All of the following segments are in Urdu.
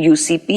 UCP,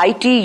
IT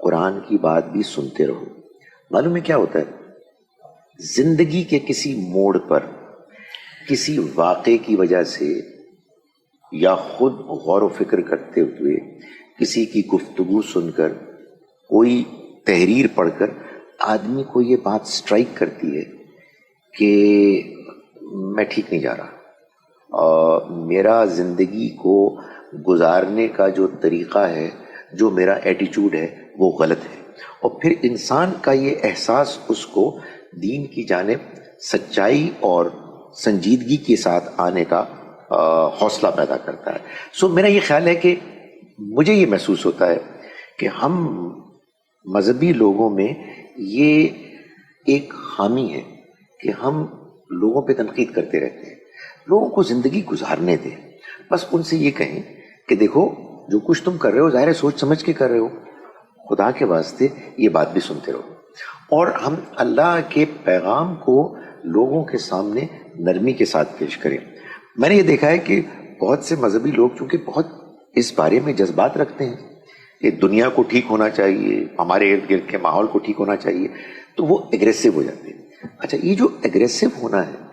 قرآن کی بات بھی سنتے رہو. معلوم ہے کیا ہوتا ہے؟ زندگی کے کسی موڑ پر کسی واقعے کی وجہ سے یا خود غور و فکر کرتے ہوئے کسی کی گفتگو سن کر کوئی تحریر پڑھ کر آدمی کو یہ بات سٹرائک کرتی ہے کہ میں ٹھیک نہیں جا رہا، میرا زندگی کو گزارنے کا جو طریقہ ہے، جو میرا ایٹیچیوڈ ہے وہ غلط ہے. اور پھر انسان کا یہ احساس اس کو دین کی جانب سچائی اور سنجیدگی کے ساتھ آنے کا حوصلہ پیدا کرتا ہے. سو میرا یہ خیال ہے کہ مجھے یہ محسوس ہوتا ہے کہ ہم مذہبی لوگوں میں یہ ایک خامی ہے کہ ہم لوگوں پہ تنقید کرتے رہتے ہیں. لوگوں کو زندگی گزارنے دیں، بس ان سے یہ کہیں کہ دیکھو جو کچھ تم کر رہے ہو ظاہر ہے سوچ سمجھ کے کر رہے ہو، خدا کے واسطے یہ بات بھی سنتے رہو. اور ہم اللہ کے پیغام کو لوگوں کے سامنے نرمی کے ساتھ پیش کریں. میں نے یہ دیکھا ہے کہ بہت سے مذہبی لوگ چونکہ بہت اس بارے میں جذبات رکھتے ہیں کہ دنیا کو ٹھیک ہونا چاہیے، ہمارے ارد گرد کے ماحول کو ٹھیک ہونا چاہیے، تو وہ ایگریسو ہو جاتے ہیں. اچھا، یہ جو ایگریسو ہونا ہے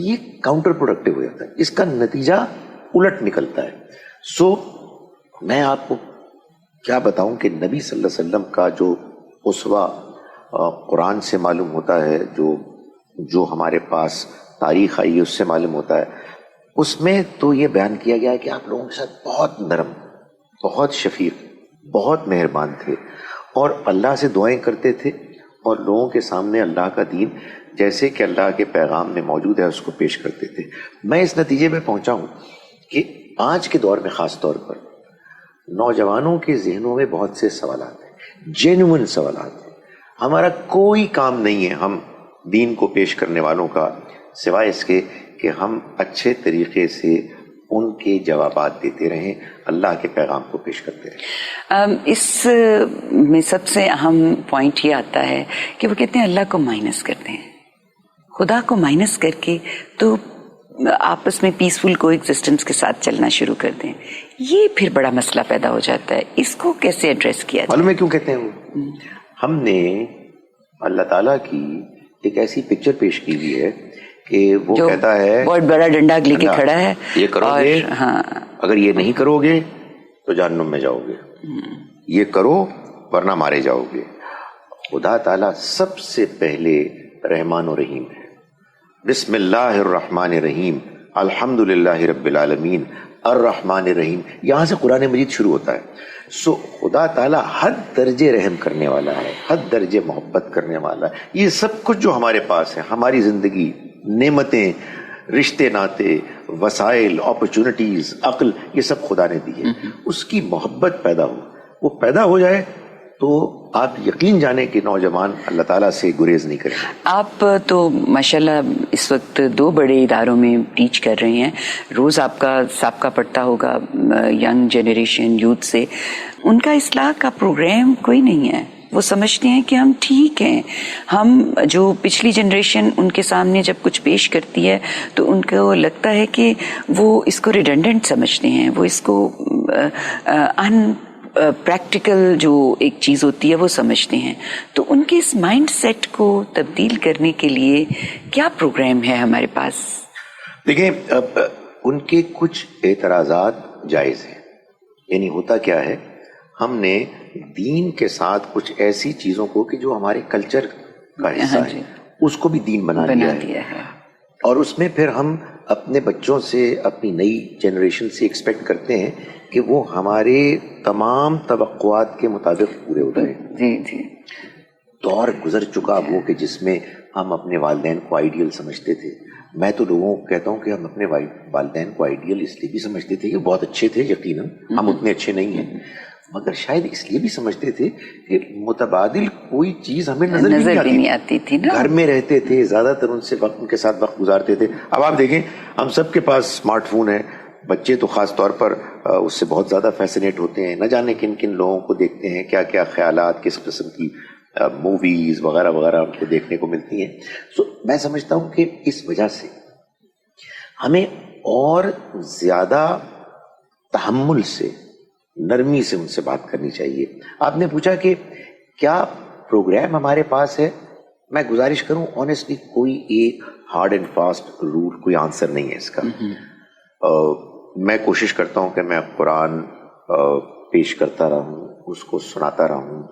یہ کاؤنٹر پروڈکٹیو ہو جاتا ہے، اس کا نتیجہ الٹ نکلتا ہے. سو میں آپ کو کیا بتاؤں کہ نبی صلی اللہ علیہ وسلم کا جو اسوہ قرآن سے معلوم ہوتا ہے، جو ہمارے پاس تاریخ آئی ہے اس سے معلوم ہوتا ہے، اس میں تو یہ بیان کیا گیا ہے کہ آپ لوگوں کے ساتھ بہت نرم، بہت شفیق، بہت مہربان تھے اور اللہ سے دعائیں کرتے تھے اور لوگوں کے سامنے اللہ کا دین جیسے کہ اللہ کے پیغام میں موجود ہے اس کو پیش کرتے تھے. میں اس نتیجے میں پہنچا ہوں کہ آج کے دور میں خاص طور پر نوجوانوں کے ذہنوں میں بہت سے سوالات ہیں، جینوئن سوالات ہیں. ہمارا کوئی کام نہیں ہے ہم دین کو پیش کرنے والوں کا سوائے اس کے کہ ہم اچھے طریقے سے ان کے جوابات دیتے رہیں، اللہ کے پیغام کو پیش کرتے رہیں. اس میں سب سے اہم پوائنٹ یہ آتا ہے کہ وہ کہتے ہیں اللہ کو مائنس کرتے ہیں، خدا کو مائنس کر کے تو آپس میں پیسفل کو ایگزسٹنس کے ساتھ چلنا شروع کر دیں. یہ پھر بڑا مسئلہ پیدا ہو جاتا ہے. اس کو کیسے ایڈریس کیا جائے؟ معلوم ہے کیوں کہتے ہیں وہ؟ ہم نے اللہ تعالیٰ کی ایک ایسی پکچر پیش کی ہوئی ہے کہ وہ کہتا ہے بہت بڑا ڈنڈا لے کے کھڑا ہے، یہ کرو گے، ہاں اگر یہ نہیں کرو گے تو جہنم میں جاؤ گے، یہ کرو ورنہ مارے جاؤ گے. خدا تعالیٰ سب سے پہلے رحمان و رحیم ہے. بسم اللہ الرحمن الرحیم، الحمد للہ رب العالمین الرحمن الرحیم، یہاں سے قرآن مجید شروع ہوتا ہے. سو خدا تعالیٰ حد درجے رحم کرنے والا ہے، حد درجے محبت کرنے والا ہے. یہ سب کچھ جو ہمارے پاس ہے، ہماری زندگی، نعمتیں، رشتے ناتے، وسائل، اپرچونٹیز، عقل، یہ سب خدا نے دی ہے. اس کی محبت پیدا ہو، وہ پیدا ہو جائے تو آپ یقین جانیں کہ نوجوان اللہ تعالیٰ سے گریز نہیں کریں. آپ تو ماشاءاللہ اس وقت 2 بڑے اداروں میں ٹیچ کر رہے ہیں، روز آپ کا سابقہ پڑتا ہوگا ینگ جنریشن، یوتھ سے. ان کا اصلاح کا پروگرام کوئی نہیں ہے. وہ سمجھتے ہیں کہ ہم ٹھیک ہیں، ہم جو پچھلی جنریشن ان کے سامنے جب کچھ پیش کرتی ہے تو ان کو لگتا ہے کہ وہ اس کو ریڈنڈنٹ سمجھتے ہیں، وہ اس کو پریکٹیکل جو ایک چیز ہوتی ہے وہ سمجھتے ہیں. تو ان کے اس مائنڈ سیٹ کو تبدیل کرنے کے لیے کیا پروگرام ہے ہمارے پاس؟ دیکھیں، ان کے کچھ اعتراضات جائز ہیں. یعنی ہوتا کیا ہے، ہم نے دین کے ساتھ کچھ ایسی چیزوں کو کہ جو ہمارے کلچر کا حصہ ہے اس کو بھی دین بنا دیا ہے، اور اس میں پھر ہم اپنے بچوں سے، اپنی نئی جنریشن سے ایکسپیکٹ کرتے ہیں کہ وہ ہمارے تمام توقعات کے مطابق پورے ہو جائیں. جی دور گزر چکا وہ کہ جس میں ہم اپنے والدین کو آئیڈیل سمجھتے تھے. میں تو لوگوں کو کہتا ہوں کہ ہم اپنے والدین کو آئیڈیل اس لیے بھی سمجھتے تھے کہ بہت اچھے تھے، یقیناً ہم اتنے اچھے نہیں ہیں، مگر شاید اس لیے بھی سمجھتے تھے کہ متبادل کوئی چیز ہمیں نظر بھی نہیں آتی تھی نا. گھر میں رہتے تھے، زیادہ تر ان کے ساتھ وقت گزارتے تھے. اب آپ دیکھیں ہم سب کے پاس اسمارٹ فون ہے، بچے تو خاص طور پر اس سے بہت زیادہ فیسنیٹ ہوتے ہیں، نہ جانے کن کن لوگوں کو دیکھتے ہیں، کیا کیا خیالات، کس قسم کی موویز وغیرہ وغیرہ ان کو دیکھنے کو ملتی ہیں. سو میں سمجھتا ہوں کہ اس وجہ سے ہمیں اور زیادہ تحمل سے، نرمی سے ان سے بات کرنی چاہیے. آپ نے پوچھا کہ کیا پروگرام ہمارے پاس ہے؟ میں گزارش کروں آنیسٹلی کوئی ایک ہارڈ اینڈ فاسٹ رول، کوئی آنسر نہیں ہے اس کا. میں کوشش کرتا ہوں کہ میں قرآن پیش کرتا رہوں، اس کو سناتا رہوں،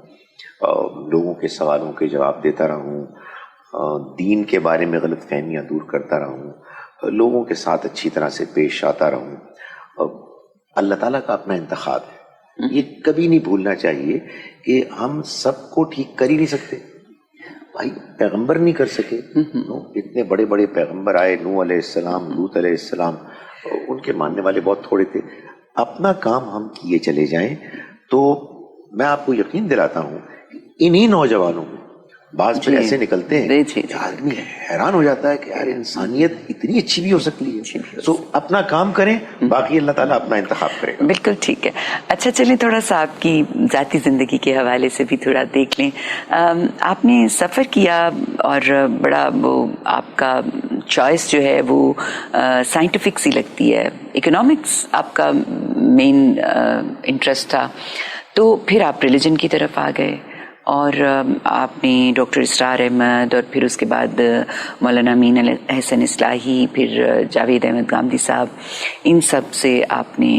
لوگوں کے سوالوں کے جواب دیتا رہوں، دین کے بارے میں غلط فہمیاں دور کرتا رہوں، لوگوں کے ساتھ اچھی طرح سے پیش آتا رہوں. اللہ تعالیٰ کا اپنا انتخاب ہے، یہ کبھی نہیں بھولنا چاہیے کہ ہم سب کو ٹھیک کر ہی نہیں سکتے. بھائی پیغمبر نہیں کر سکے، اتنے بڑے بڑے پیغمبر آئے، نوح علیہ السلام، لوط علیہ السلام، ان کے ماننے والے بہت تھوڑے تھے. اپنا کام ہم کیے چلے جائیں تو میں آپ کو یقین دلاتا ہوں انہی نوجوانوں میں بعض پھر ایسے نکلتے ہیں کہ آدمی حیران ہو جاتا ہے کہ یار انسانیت اتنی اچھی بھی ہو سکتی ہے. سو اپنا کام کریں، باقی اللہ تعالیٰ اپنا انتخاب کرے گا. بالکل ٹھیک ہے. اچھا چلیں تھوڑا سا آپ کی ذاتی زندگی کے حوالے سے بھی تھوڑا دیکھ لیں. آپ نے سفر کیا اور بڑا وہ آپ کا چوائس جو ہے وہ سائنٹیفک سی لگتی ہے، اکنامکس آپ کا مین انٹرسٹ تھا، تو پھر آپ ریلیجن کی طرف آ گئے اور آپ نے ڈاکٹر اسرار احمد اور پھر اس کے بعد مولانا امین احسن اصلاحی، پھر جاوید احمد گامدی صاحب، ان سب سے آپ نے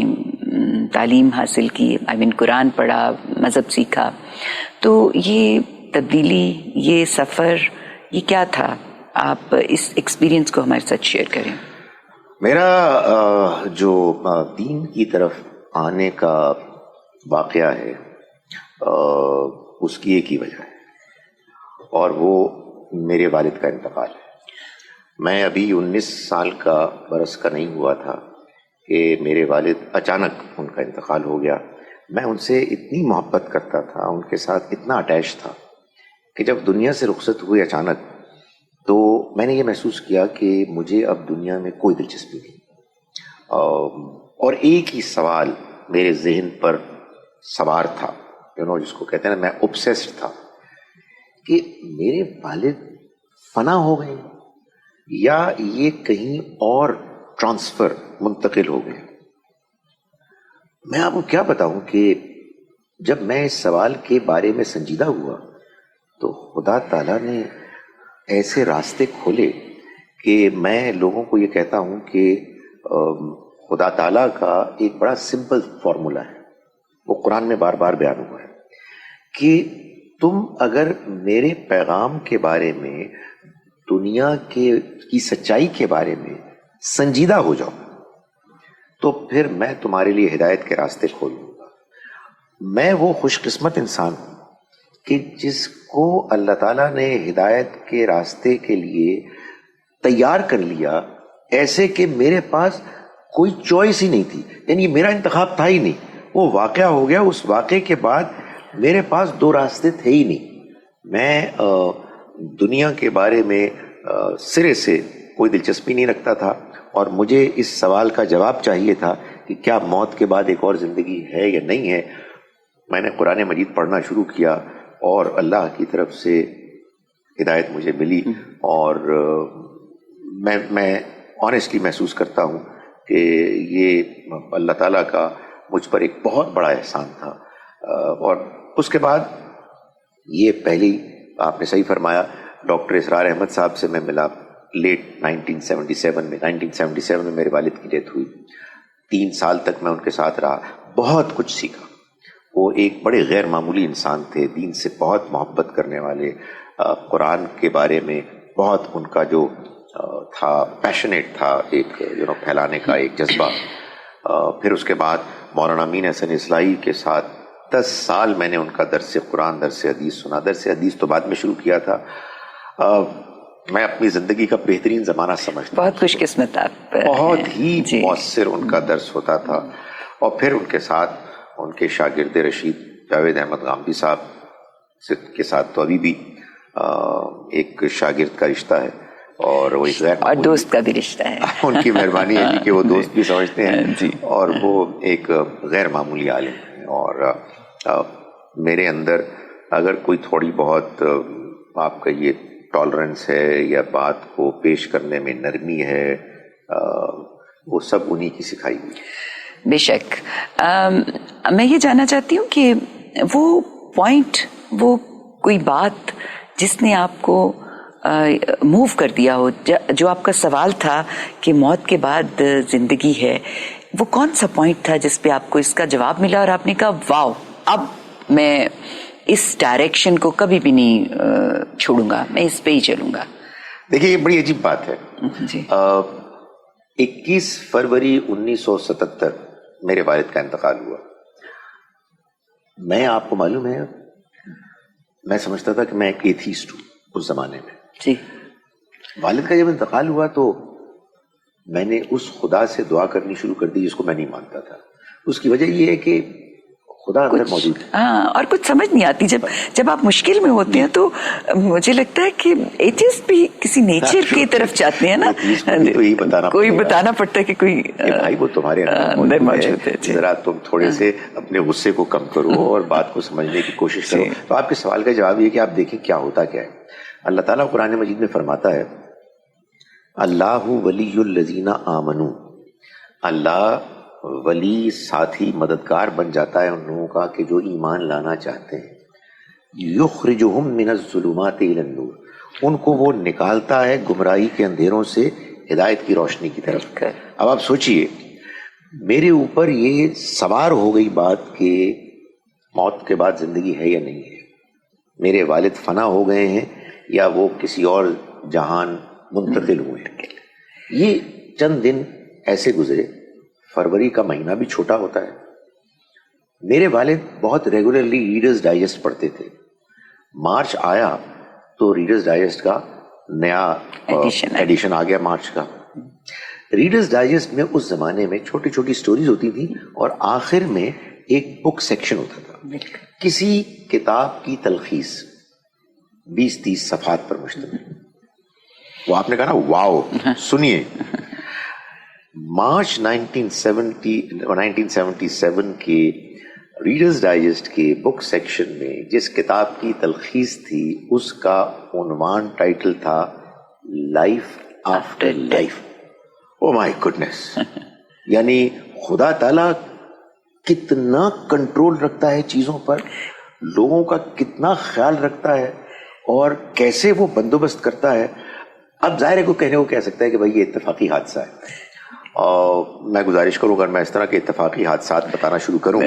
تعلیم حاصل کی، قرآن پڑھا، مذہب سیکھا. تو یہ تبدیلی، یہ سفر، یہ کیا تھا؟ آپ اس ایکسپیرینس کو ہمارے ساتھ شیئر کریں. میرا جو دین کی طرف آنے کا واقعہ ہے اس کی ایک ہی وجہ ہے، اور وہ میرے والد کا انتقال ہے. میں ابھی 19 سال کا برس کا نہیں ہوا تھا کہ میرے والد اچانک ان کا انتقال ہو گیا. میں ان سے اتنی محبت کرتا تھا، ان کے ساتھ اتنا اٹیچ تھا کہ جب دنیا سے رخصت ہوئے اچانک تو میں نے یہ محسوس کیا کہ مجھے اب دنیا میں کوئی دلچسپی نہیں. اور ایک ہی سوال میرے ذہن پر سوار تھا، جس کو کہتے ہیں نا، میں اوبسیسڈ تھا کہ میرے والد فنا ہو گئے یا یہ کہیں اور ٹرانسفر منتقل ہو گئے. میں آپ کو کیا بتاؤں کہ جب میں اس سوال کے بارے میں سنجیدہ ہوا تو خدا تعالیٰ نے ایسے راستے کھولے کہ میں لوگوں کو یہ کہتا ہوں کہ خدا تعالیٰ کا ایک بڑا سمپل فارمولا ہے، وہ قرآن میں بار بار بیان ہوا ہے کہ تم اگر میرے پیغام کے بارے میں، دنیا کی سچائی کے بارے میں سنجیدہ ہو جاؤ تو پھر میں تمہارے لیے ہدایت کے راستے کھول دوں گا. میں وہ خوش قسمت انسان ہوں کہ جس کو اللہ تعالیٰ نے ہدایت کے راستے کے لیے تیار کر لیا، ایسے کہ میرے پاس کوئی چوائس ہی نہیں تھی. یعنی میرا انتخاب تھا ہی نہیں، وہ واقعہ ہو گیا. اس واقعے کے بعد میرے پاس دو راستے تھے ہی نہیں. میں دنیا کے بارے میں سرے سے کوئی دلچسپی نہیں رکھتا تھا، اور مجھے اس سوال کا جواب چاہیے تھا کہ کیا موت کے بعد ایک اور زندگی ہے یا نہیں ہے. میں نے قرآن مجید پڑھنا شروع کیا اور اللہ کی طرف سے ہدایت مجھے ملی، اور میں آنیسٹلی محسوس کرتا ہوں کہ یہ اللہ تعالیٰ کا مجھ پر ایک بہت بڑا احسان تھا. اور اس کے بعد یہ پہلی، آپ نے صحیح فرمایا، ڈاکٹر اسرار احمد صاحب سے میں ملا لیٹ 1977 میں میرے والد کی ڈیتھ ہوئی. 3 سال تک میں ان کے ساتھ رہا، بہت کچھ سیکھا. وہ ایک بڑے غیر معمولی انسان تھے، دین سے بہت محبت کرنے والے، قرآن کے بارے میں بہت ان کا جو تھا پیشنیٹ تھا، ایک پھیلانے کا ایک جذبہ. پھر اس کے بعد مولانا امین احسن اصلاحی کے ساتھ 10 سال میں نے ان کا درس قرآن، درس حدیث سنا. درس حدیث تو بعد میں شروع کیا تھا. میں اپنی زندگی کا بہترین زمانہ سمجھتا ہوں. بہت خوش قسمت آپ. بہت ہی مؤثر ان کا درس ہوتا تھا. اور پھر ان کے ساتھ ان کے شاگرد رشید جاوید احمد گامدی صاحب کے ساتھ تو ابھی بھی ایک شاگرد کا رشتہ ہے، اور وہ ایک اور دوست کا بھی رشتہ ہے. ان کی مہربانی ہے کہ وہ دوست بھی سمجھتے ہیں، اور وہ ایک غیر معمولی عالم ہیں. اور میرے اندر اگر کوئی تھوڑی بہت آپ کا یہ ٹالرنس ہے یا بات کو پیش کرنے میں نرمی ہے، وہ سب انہی کی سکھائی ہوئی. بے شک. میں یہ جاننا چاہتی ہوں کہ وہ پوائنٹ، وہ کوئی بات جس نے آپ کو موو کر دیا ہو, جو آپ کا سوال تھا کہ موت کے بعد زندگی ہے, وہ کون سا پوائنٹ تھا جس پہ آپ کو اس کا جواب ملا اور آپ نے کہا واو, اب میں اس ڈائریکشن کو کبھی بھی نہیں چھوڑوں گا, میں اس پہ ہی چلوں گا؟ دیکھیے, یہ بڑی عجیب بات ہے. جی. 21 فروری 1977 میرے والد کا انتقال ہوا. میں, آپ کو معلوم ہے, میں سمجھتا تھا کہ میں ایک ایتھیسٹ ہوں اس زمانے میں. جی. والد کا جب انتقال ہوا تو میں نے اس خدا سے دعا کرنی شروع کر دی جس کو میں نہیں مانتا تھا. اس کی وجہ یہ ہے کہ خدا اندر موجود ہے. ہاں, اور کچھ سمجھ نہیں آتی جب آپ مشکل میں ہوتے ہیں, تو مجھے لگتا ہے کہ ایتھیسٹ بھی کسی نیچر کی طرف جاتے ہیں نا, کوئی بتانا پڑتا ہے کہ کوئی بھائی وہ تمہارے اندر موجود ہے, ذرا تم تھوڑے سے اپنے غصے کو کم کرو اور بات کو سمجھنے کی کوشش کرو. تو آپ کے سوال کا جواب یہ کہ آپ دیکھیں کیا ہوتا کیا ہے. اللہ تعالیٰ قرآن مجید میں فرماتا ہے, اللہ ولی الذین آمنوا, اللہ ولی, ساتھی, مددگار بن جاتا ہے ان لوگوں کا کہ جو ایمان لانا چاہتے ہیں. یخرجہم من الظلمات الی النور, ان کو وہ نکالتا ہے گمراہی کے اندھیروں سے ہدایت کی روشنی کی طرف. اب آپ سوچئے, میرے اوپر یہ سوار ہو گئی بات کہ موت کے بعد زندگی ہے یا نہیں ہے, میرے والد فنا ہو گئے ہیں یا وہ کسی اور جہان منتقل ہوئے ہیں. یہ چند دن ایسے گزرے. فروری کا مہینہ بھی چھوٹا ہوتا ہے. میرے والد بہت ریگولرلی ریڈرز ڈائجسٹ پڑھتے تھے. مارچ آیا تو ریڈرز ڈائجسٹ کا نیا ایڈیشن آ گیا مارچ کا. ریڈرز ڈائجسٹ میں اس زمانے میں چھوٹی چھوٹی سٹوریز ہوتی تھی اور آخر میں ایک بک سیکشن ہوتا تھا, کسی کتاب کی تلخیص 20-30 صفحات پر مشتمل. وہ آپ نے کہا نا واو, سنیے, مارچ 1977 کے ریڈرز ڈائجسٹ کے بک سیکشن میں جس کتاب کی تلخیص تھی اس کا عنوان ٹائٹل تھا لائف آفٹر لائف. او مائی گڈنس, یعنی خدا تعالیٰ کتنا کنٹرول رکھتا ہے چیزوں پر, لوگوں کا کتنا خیال رکھتا ہے اور کیسے وہ بندوبست کرتا ہے. اب ظاہر ہے کو کہنے کو کہہ سکتا ہے کہ بھائی یہ اتفاقی حادثہ ہے, اور میں گزارش کروں اگر میں اس طرح کے اتفاقی حادثات بتانا شروع کروں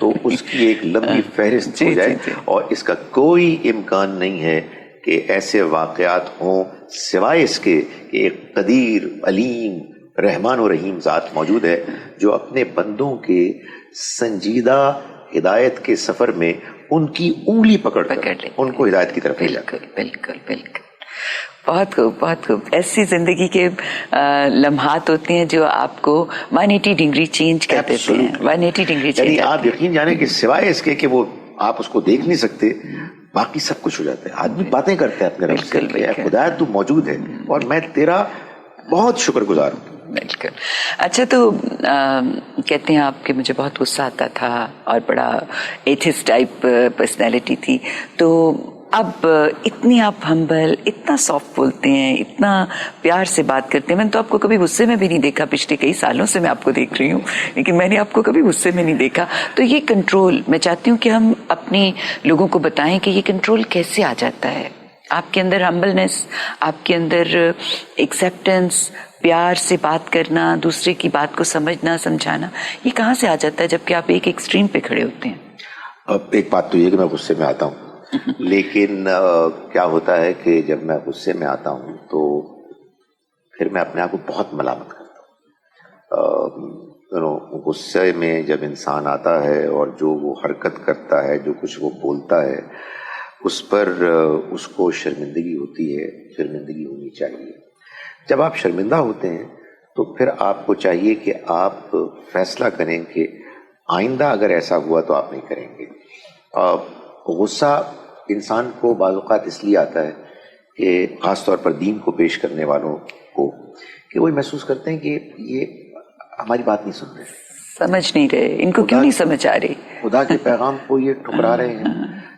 تو اس کی ایک لمبی فہرست ہو جائے, اور اس کا کوئی امکان نہیں ہے کہ ایسے واقعات ہوں سوائے اس کے کہ ایک قدیر, علیم, رحمان و رحیم ذات موجود ہے جو اپنے بندوں کے سنجیدہ ہدایت کے سفر میں ان کی انگلی پکڑ کر ان کو ہدایت کی طرف لے جاتا ہے. بالکل بالکل, بہت خوب بہت خوب. ایسی زندگی کے لمحات ہوتے ہیں جو آپ کو 180 ڈگری چینج کر دیتے ہیں. 180 ڈگری چینج, آپ یقین جانیں کہ سوائے اس کے کہ وہ آپ اس کو دیکھ نہیں سکتے, باقی سب کچھ ہو جاتا ہے. آدمی باتیں کرتے ہیں اپنے رب سے, خدا تو موجود ہے اور میں تیرا بہت شکر گزار ہوں. بالکل. اچھا, تو کہتے ہیں آپ کہ مجھے بہت غصہ آتا تھا اور بڑا ایتھسٹ ٹائپ پرسنالٹی تھی, تو اب اتنی آپ ہمبل, اتنا سافٹ بولتے ہیں, اتنا پیار سے بات کرتے ہیں. میں نے تو آپ کو کبھی غصے میں بھی نہیں دیکھا, پچھلے کئی سالوں سے میں آپ کو دیکھ رہی ہوں, لیکن میں نے آپ کو کبھی غصے میں نہیں دیکھا. تو یہ کنٹرول, میں چاہتی ہوں کہ ہم اپنی لوگوں کو بتائیں کہ یہ کنٹرول کیسے آ جاتا ہے. آپ کے اندر ہمبلنس, آپ کے اندر ایکسیپٹنس, پیار سے بات کرنا, دوسرے کی بات کو سمجھنا سمجھانا, یہ کہاں سے آ جاتا ہے جبکہ آپ ایک ایکسٹریم پہ کھڑے ہوتے ہیں؟ اب ایک بات تو یہ کہ میں غصے میں آتا ہوں, لیکن کیا ہوتا ہے کہ جب میں غصے میں آتا ہوں تو پھر میں اپنے آپ کو بہت ملامت کرتا ہوں. غصے میں جب انسان آتا ہے اور جو وہ حرکت کرتا ہے, جو کچھ وہ بولتا ہے, اس پر اس کو شرمندگی ہوتی ہے. شرمندگی ہونی چاہیے. جب آپ شرمندہ ہوتے ہیں تو پھر آپ کو چاہیے کہ آپ فیصلہ کریں کہ آئندہ اگر ایسا ہوا تو آپ نہیں کریں گے. غصہ انسان کو بعض اوقات اس لیے آتا ہے کہ خاص طور پر دین کو پیش کرنے والوں کو, کہ وہ محسوس کرتے ہیں کہ یہ ہماری بات نہیں سن رہے, سمجھ نہیں رہے, ان کو کیوں نہیں سمجھ آ رہی, خدا کے پیغام کو یہ ٹھکرا رہے ہیں.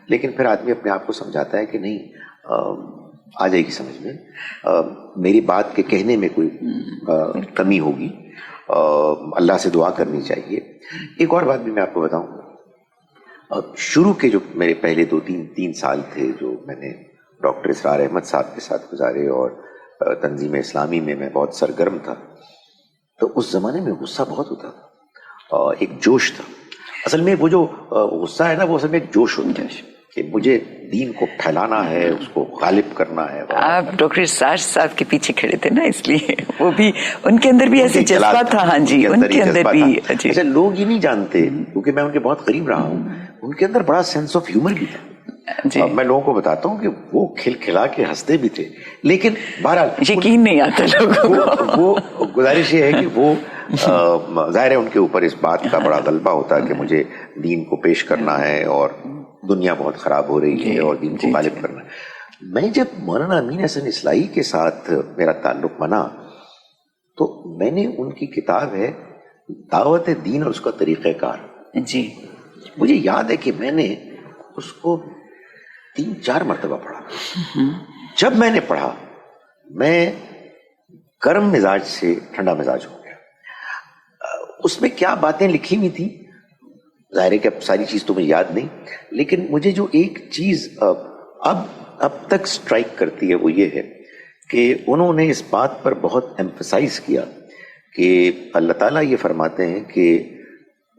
لیکن پھر آدمی اپنے آپ کو سمجھاتا ہے کہ نہیں, آ جائے گی سمجھ میں, میری بات کے کہنے میں کوئی کمی ہوگی, اللہ سے دعا کرنی چاہیے. ایک اور بات بھی میں آپ کو بتاؤں, شروع کے جو میرے پہلے 2-3 سال تھے جو میں نے ڈاکٹر اسرار احمد صاحب کے ساتھ گزارے اور تنظیم اسلامی میں بہت سرگرم تھا، تو اس زمانے میں غصہ بہت ہوتا تھا، ایک جوش تھا. اصل میں وہ جو غصہ ہے نا، وہ اصل میں ایک جوش ہوتا ہے کہ مجھے دین کو پھیلانا ہے، اس کو غالب کرنا ہے. آپ ڈاکٹر اسرار صاحب کے پیچھے کھڑے تھے نا، اس لیے وہ بھی ان کے اندر بھی ایسی جذبہ تھا. ہاں جی، ان کے اندر بھی. اچھا، لوگ یہ نہیں جانتے کیونکہ میں ان کے بہت قریب رہا ہوں، ان کے اندر بڑا سینس آف ہیومر بھی تھا. میں لوگوں کو بتاتا ہوں کہ وہ کھلکھلا کے ہنستے بھی تھے، لیکن بہرحال یقین نہیں آتا لوگوں کو. وہ گزارش یہ ہے کہ وہ ظاہر ہے ان کے اوپر اس بات کا بڑا غلبہ ہوتا ہے کہ مجھے دین کو پیش کرنا ہے اور دنیا بہت خراب ہو رہی ہے اور دین کو غالب کرنا ہے. میں جب مولانا امین حسن اصلاحی کے ساتھ میرا تعلق بنا تو میں نے ان کی کتاب ہے دعوت دین اور اس کا طریقہ کار. جی، مجھے یاد ہے کہ میں نے اس کو 3-4 مرتبہ پڑھا. جب میں نے پڑھا میں گرم مزاج سے ٹھنڈا مزاج ہو گیا. اس میں کیا باتیں لکھی ہوئی تھیں ظاہر ہے کہ اب ساری چیز تو مجھے یاد نہیں، لیکن مجھے جو ایک چیز اب تک سٹرائک کرتی ہے وہ یہ ہے کہ انہوں نے اس بات پر بہت ایمفسائز کیا کہ اللہ تعالیٰ یہ فرماتے ہیں کہ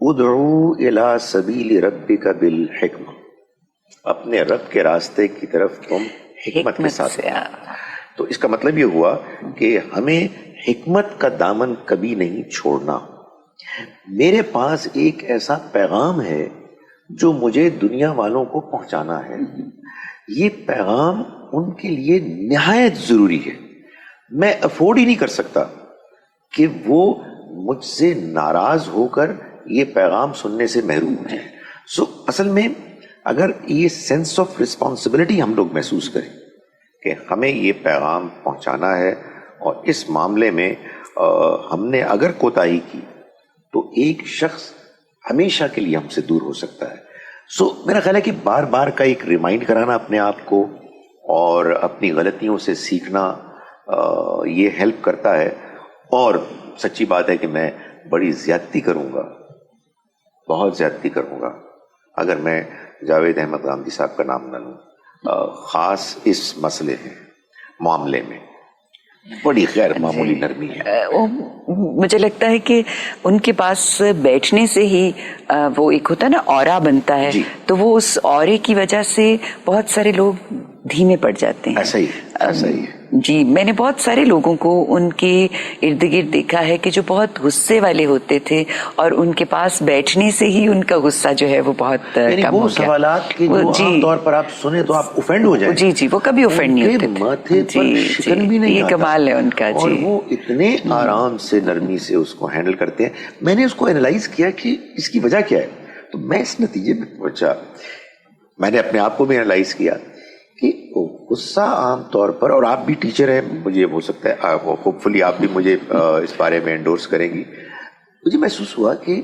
ادعو الی سبیل ربک بالحکمہ، اپنے رب کے راستے کی طرف تم حکمت کے ساتھ. تو اس کا مطلب یہ ہوا کہ ہمیں حکمت کا دامن کبھی نہیں چھوڑنا. میرے پاس ایک ایسا پیغام ہے جو مجھے دنیا والوں کو پہنچانا ہے. یہ پیغام ان کے لیے نہایت ضروری ہے. میں افورڈ ہی نہیں کر سکتا کہ وہ مجھ سے ناراض ہو کر یہ پیغام سننے سے محروم ہو جائیں. اصل میں اگر یہ سینس آف رسپانسبلٹی ہم لوگ محسوس کریں کہ ہمیں یہ پیغام پہنچانا ہے اور اس معاملے میں ہم نے اگر کوتاہی کی تو ایک شخص ہمیشہ کے لیے ہم سے دور ہو سکتا ہے. میرا خیال ہے کہ بار بار کا ایک ریمائنڈ کرانا اپنے آپ کو اور اپنی غلطیوں سے سیکھنا یہ ہیلپ کرتا ہے. اور سچی بات ہے کہ میں بڑی زیادتی کروں گا، بہت زیادتی کروں گا اگر میں جاوید احمد غامدی صاحب کا نام نہ لوں، خاص اس مسئلے میں معاملے میں بڑی غیر معمولی نرمی ہے. مجھے لگتا ہے کہ ان کے پاس بیٹھنے سے ہی وہ ایک ہوتا ہے نا اورا بنتا ہے، تو وہ اس اورے کی وجہ سے بہت سارے لوگ دھیمے پڑ جاتے ہیں. ایسا ہی ہے. جی، میں نے بہت سارے لوگوں کو ان کے ارد گرد دیکھا ہے کہ جو بہت غصے والے ہوتے تھے اور ان کے پاس بیٹھنے سے ہی ان کا غصہ جو ہے وہ بہت کم ہو گیا. سوالات کے جو عام طور پر آپ سنیں تو آپ اوفینڈ ہو جائیں. جی، وہ کبھی اوفینڈ نہیں ہوتے تھے. ماتھے پر شکن بھی نہیں یہ کمال ہے ان کا. اور وہ اتنے آرام سے نرمی سے اس کو ہینڈل کرتے ہیں. میں نے اس کو اینالائز کیا کہ اس کی وجہ کیا ہے، تو میں اس نتیجے میں پہنچا، میں نے اپنے آپ کو بھی اینالائز کیا کہ غصہ عام طور پر، اور آپ بھی ٹیچر ہیں، مجھے ہو سکتا ہے ہوپ فلی آپ بھی مجھے اس بارے میں انڈورس کریں گی. مجھے محسوس ہوا کہ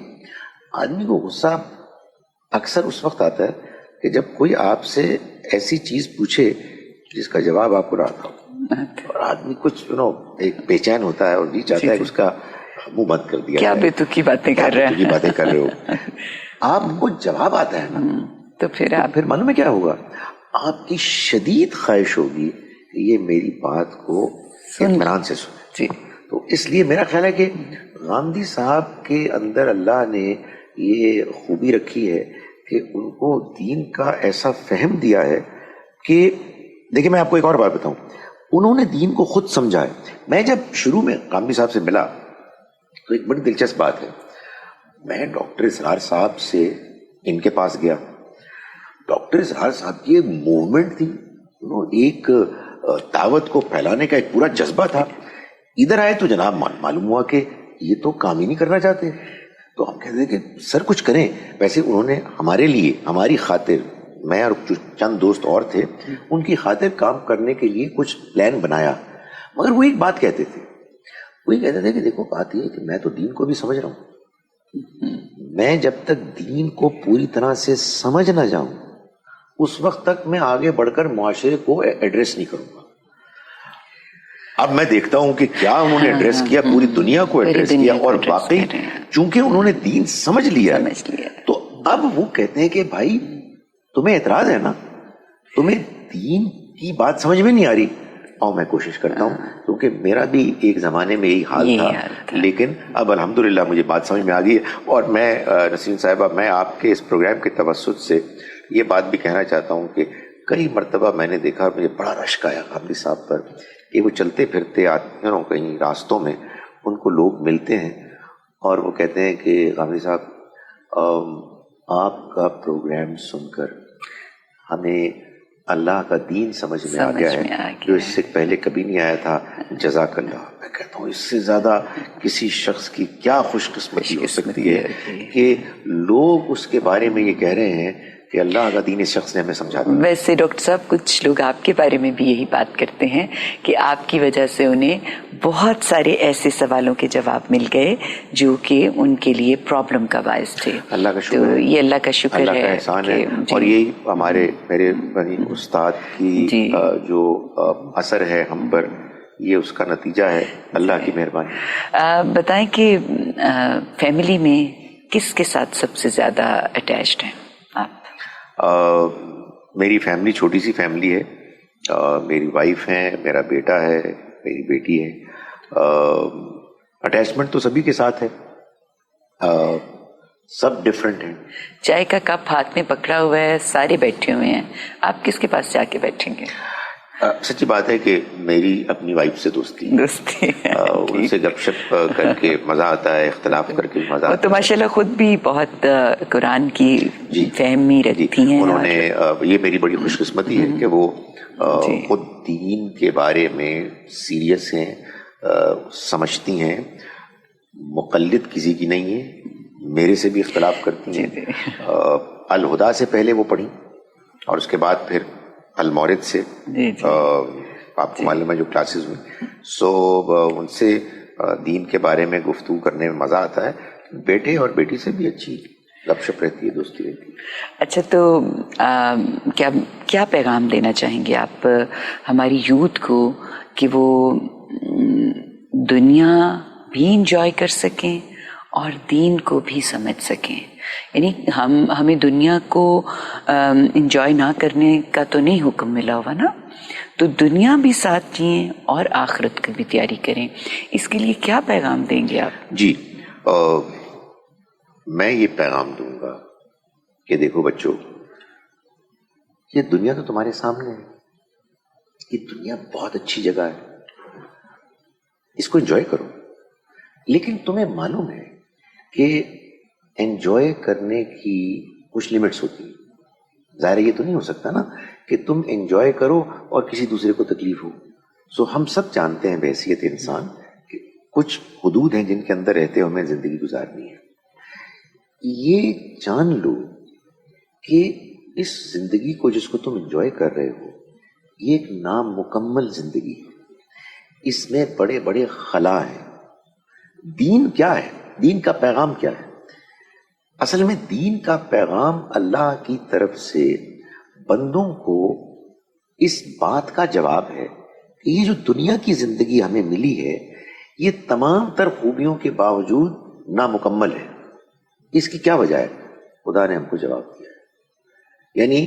آدمی کو غصہ اکثر اس وقت آتا ہے کہ جب کوئی آپ سے ایسی چیز پوچھے جس کا جواب آپ کو نہ آتا ہو، اور آدمی کچھ ایک بے چین ہوتا ہے اور یہ چاہتا ہے کہ اس کا منہ بند کر دیا. کیا بے تکی باتیں کر رہے ہو. آپ کو جواب آتا ہے نا، تو پھر معلوم ہے کیا ہوگا، آپ کی شدید خواہش ہوگی کہ یہ میری بات کو اطمینان سے سنے. تو اس لیے میرا خیال ہے کہ غامدی صاحب کے اندر اللہ نے یہ خوبی رکھی ہے کہ ان کو دین کا ایسا فہم دیا ہے کہ دیکھیں میں آپ کو ایک اور بات بتاؤں، انہوں نے دین کو خود سمجھا ہے. میں جب شروع میں غامدی صاحب سے ملا تو ایک بڑی دلچسپ بات ہے، میں ڈاکٹر اسرار صاحب سے ان کے پاس گیا. ڈاکٹر اسرار صاحب کی ایک موومنٹ تھی، ایک دعوت کو پھیلانے کا ایک پورا جذبہ تھا. ادھر آئے تو جناب معلوم ہوا کہ یہ تو کام ہی نہیں کرنا چاہتے. تو ہم کہتے ہیں کہ سر کچھ کریں. ویسے انہوں نے ہمارے لیے، ہماری خاطر، میں اور چند دوست اور تھے، ان کی خاطر کام کرنے کے لیے کچھ پلان بنایا. مگر وہ ایک بات کہتے تھے، وہ یہ کہتے تھے کہ دیکھو بات یہ ہے کہ میں تو دین کو بھی سمجھ رہا ہوں، میں جب تک دین کو پوری طرح سے سمجھ نہ جاؤں اس وقت تک میں آگے بڑھ کر معاشرے کو ایڈریس نہیں کروں گا. اب میں دیکھتا ہوں کہ کیا انہوں نے ایڈریس کیا، پوری دنیا کو ایڈریس کیا، اور واقعی چونکہ انہوں نے دین سمجھ لیا تو اب وہ کہتے ہیں کہ بھائی تمہیں اعتراض ہے نا, تمہیں دین کی بات سمجھ میں نہیں آ رہی, اور میں کوشش کرتا ہوں کیونکہ میرا بھی ایک زمانے میں یہی حال تھا, لیکن اب الحمدللہ مجھے بات سمجھ میں آ گئی ہے. اور میں نسرین صاحبہ, میں آپ کے اس پروگرام کے توسط سے یہ بات بھی کہنا چاہتا ہوں کہ کئی مرتبہ میں نے دیکھا, مجھے بڑا رشک آیا غامدی صاحب پر کہ وہ چلتے پھرتے کہیں راستوں میں ان کو لوگ ملتے ہیں اور وہ کہتے ہیں کہ غامدی صاحب آپ کا پروگرام سن کر ہمیں اللہ کا دین سمجھ میں آ گیا ہے جو اس سے پہلے کبھی نہیں آیا تھا, جزاک اللہ. میں کہتا ہوں اس سے زیادہ کسی شخص کی کیا خوش قسمتی ہو سکتی ہے کہ لوگ اس کے بارے میں یہ کہہ رہے ہیں کہ اللہ کا دین اس شخص نے ہمیں سمجھا دیا. ویسے ڈاکٹر صاحب کچھ لوگ آپ کے بارے میں بھی یہی بات کرتے ہیں کہ آپ کی وجہ سے انہیں بہت سارے ایسے سوالوں کے جواب مل گئے جو کہ ان کے لیے پرابلم کا باعث تھے. اللہ کا شکر ہے, یہ اللہ کا شکر ہے, اللہ کا احسان ہے. اور یہی میرے بنی استاد کی جو اثر ہے ہم پر, یہ اس کا نتیجہ ہے, اللہ کی مہربانی. بتائیں کہ فیملی میں کس کے ساتھ سب سے زیادہ اٹیچڈ ہیں آپ؟ میری فیملی چھوٹی سی فیملی ہے, میری وائف ہیں, میرا بیٹا ہے, میری بیٹی ہے. اٹیچمنٹ تو سبھی کے ساتھ ہے, سب ڈفرینٹ ہیں. چائے کا کپ ہاتھ میں پکڑا ہوا ہے, سارے بیٹھے ہوئے ہیں, آپ کس کے پاس جا کے بیٹھیں گے؟ سچی بات ہے کہ میری اپنی وائف سے دوستی ان سے گپ شپ کر کے مزہ آتا ہے, اختلاف کر کے مزہ آتا ہے. تو ماشاءاللہ خود بھی بہت قرآن کی فہمی رکھتی ہیں. انہوں نے, یہ میری بڑی خوش قسمتی ہے کہ وہ خود دین کے بارے میں سیریس ہیں, سمجھتی ہیں, مقلد کسی کی نہیں ہے, میرے سے بھی اختلاف کرتی ہیں. الہدا سے پہلے وہ پڑھی اور اس کے بعد پھر المورد سے آپ کو معلوم ہے جو کلاسز ہوئی, ان سے دین کے بارے میں گفتگو کرنے میں مزہ آتا ہے. بیٹے اور بیٹی سے بھی اچھی گپ شپ رہتی ہے, دوستی رہتی ہے. اچھا, تو کیا پیغام دینا چاہیں گے آپ ہماری یوتھ کو کہ وہ دنیا بھی انجوائے کر سکیں اور دین کو بھی سمجھ سکیں؟ یعنی ہمیں دنیا کو انجوائے نہ کرنے کا تو نہیں حکم ملا ہوا نا, تو دنیا بھی ساتھ جئیں اور آخرت کی بھی تیاری کریں. اس کے لیے کیا پیغام دیں گے آپ؟ جی, میں یہ پیغام دوں گا کہ دیکھو بچوں, یہ دنیا تو تمہارے سامنے ہے, یہ دنیا بہت اچھی جگہ ہے, اس کو انجوائے کرو. لیکن تمہیں معلوم ہے کہ انجوائے کرنے کی کچھ لمٹس ہوتی ہیں. ظاہر یہ تو نہیں ہو سکتا نا کہ تم انجوائے کرو اور کسی دوسرے کو تکلیف ہو. ہم سب جانتے ہیں بحیثیت انسان کہ کچھ حدود ہیں جن کے اندر رہتے ہمیں زندگی گزارنی ہے. یہ جان لو کہ اس زندگی کو جس کو تم انجوائے کر رہے ہو, یہ ایک نامکمل زندگی ہے, اس میں بڑے بڑے خلا ہیں. دین کیا ہے, دین کا پیغام کیا ہے؟ اصل میں دین کا پیغام اللہ کی طرف سے بندوں کو اس بات کا جواب ہے کہ یہ جو دنیا کی زندگی ہمیں ملی ہے یہ تمام تر خوبیوں کے باوجود نامکمل ہے. اس کی کیا وجہ ہے؟ خدا نے ہم کو جواب دیا ہے. یعنی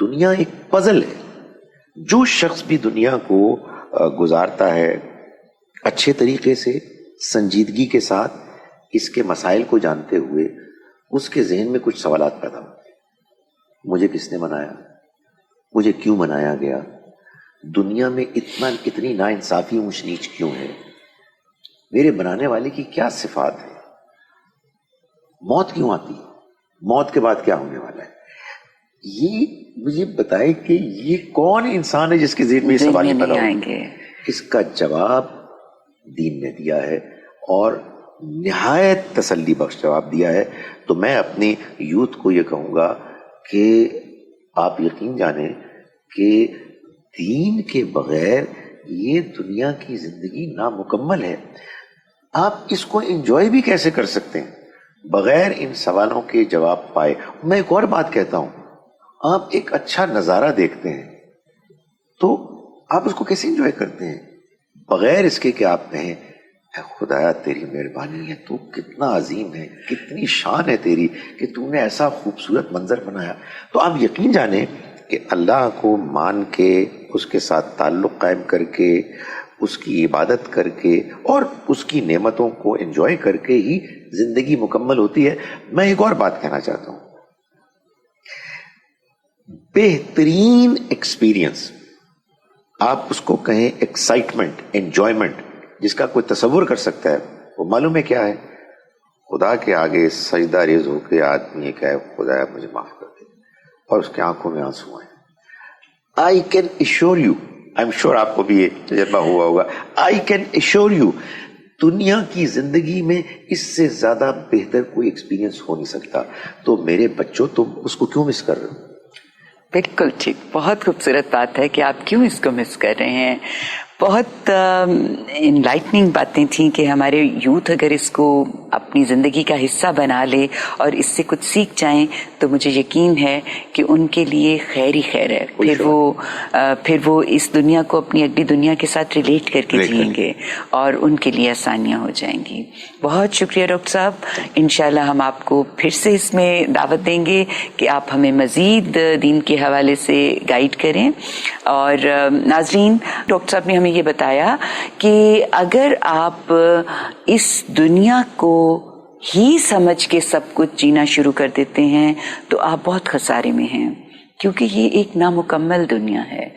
دنیا ایک پزل ہے. جو شخص بھی دنیا کو گزارتا ہے اچھے طریقے سے, سنجیدگی کے ساتھ, اس کے مسائل کو جانتے ہوئے, اس کے ذہن میں کچھ سوالات پیدا ہوتے ہیں. مجھے کس نے بنایا؟ مجھے کیوں بنایا گیا؟ دنیا میں اتنی ناانصافی اونچ نیچ کیوں ہے؟ میرے بنانے والے کی کیا صفات ہے؟ موت کیوں آتی ہے؟ موت کے بعد کیا ہونے والا ہے؟ یہ مجھے بتائے کہ یہ کون انسان ہے جس کے ذہن میں یہ سوال پیدا ہوں گے؟ اس کا جواب دین نے دیا ہے اور نہایت تسلی بخش جواب دیا ہے. تو میں اپنی یوتھ کو یہ کہوں گا کہ آپ یقین جانیں کہ دین کے بغیر یہ دنیا کی زندگی نامکمل ہے. آپ اس کو انجوائے بھی کیسے کر سکتے ہیں بغیر ان سوالوں کے جواب پائے؟ میں ایک اور بات کہتا ہوں, آپ ایک اچھا نظارہ دیکھتے ہیں تو آپ اس کو کیسے انجوائے کرتے ہیں بغیر اس کے کہ آپ کہیں اے خدایا تیری مہربانی ہے، تو کتنا عظیم ہے، کتنی شان ہے تیری کہ تو نے ایسا خوبصورت منظر بنایا. تو آپ یقین جانیں کہ اللہ کو مان کے، اس کے ساتھ تعلق قائم کر کے، اس کی عبادت کر کے اور اس کی نعمتوں کو انجوائے کر کے ہی زندگی مکمل ہوتی ہے. میں ایک اور بات کہنا چاہتا ہوں، بہترین ایکسپیرینس، آپ اس کو کہیں ایکسائٹمنٹ، انجوائمنٹ، جس کا کوئی تصور کر سکتا ہے، وہ معلوم ہے کیا ہے؟ خدا کے آگے سجدہ ریز ہو کے آدمی یہ کہے خدایا مجھے معاف کر دے، اور اس کی آنکھوں میں آنسو آئے. I can ensure you, I am sure آپ کو بھی یہ تجربہ ہوا ہوگا، آئی کین ایشور یو، دنیا کی زندگی میں اس سے زیادہ بہتر کوئی ایکسپیرینس ہو نہیں سکتا. تو میرے بچوں، تم اس کو کیوں مس کر رہے ہو؟ بالکل ٹھیک، بہت خوبصورت بات ہے کہ آپ کیوں اس کو مس کر رہے ہیں. بہت انلائٹننگ باتیں تھیں کہ ہمارے یوتھ اگر اس کو اپنی زندگی کا حصہ بنا لے اور اس سے کچھ سیکھ جائیں تو مجھے یقین ہے کہ ان کے لیے خیر ہی خیر ہے. پھر وہ اس دنیا کو اپنی اگلی دنیا کے ساتھ ریلیٹ کر کے جئیں گے اور ان کے لیے آسانیاں ہو جائیں گی. بہت شکریہ ڈاکٹر صاحب. انشاءاللہ ہم آپ کو پھر سے اس میں دعوت دیں گے کہ آپ ہمیں مزید دین کے حوالے سے گائیڈ کریں. اور ناظرین، ڈاکٹر صاحب نے ہمیں یہ بتایا کہ اگر آپ اس دنیا کو ہی سمجھ کے سب کچھ جینا شروع کر دیتے ہیں تو آپ بہت خسارے میں ہیں، کیونکہ یہ ایک نامکمل دنیا ہے.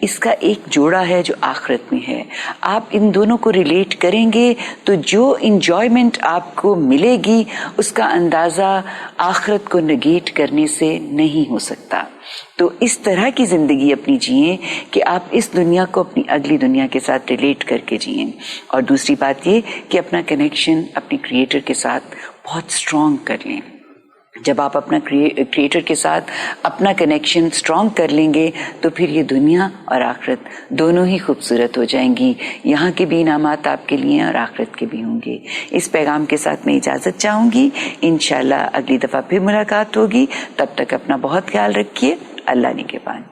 اس کا ایک جوڑا ہے جو آخرت میں ہے. آپ ان دونوں کو ریلیٹ کریں گے تو جو انجوائمنٹ آپ کو ملے گی اس کا اندازہ آخرت کو نگیٹ کرنے سے نہیں ہو سکتا. تو اس طرح کی زندگی اپنی جئیں کہ آپ اس دنیا کو اپنی اگلی دنیا کے ساتھ ریلیٹ کر کے جئیں. اور دوسری بات یہ کہ اپنا کنیکشن اپنے کریٹر کے ساتھ بہت اسٹرانگ کر لیں. جب آپ اپنا کریٹر کے ساتھ اپنا کنیکشن اسٹرانگ کر لیں گے تو پھر یہ دنیا اور آخرت دونوں ہی خوبصورت ہو جائیں گی. یہاں کے بھی انعامات آپ کے لیے اور آخرت کے بھی ہوں گے. اس پیغام کے ساتھ میں اجازت چاہوں گی. انشاءاللہ اگلی دفعہ پھر ملاقات ہوگی. تب تک اپنا بہت خیال رکھیے. اللہ نگہبان.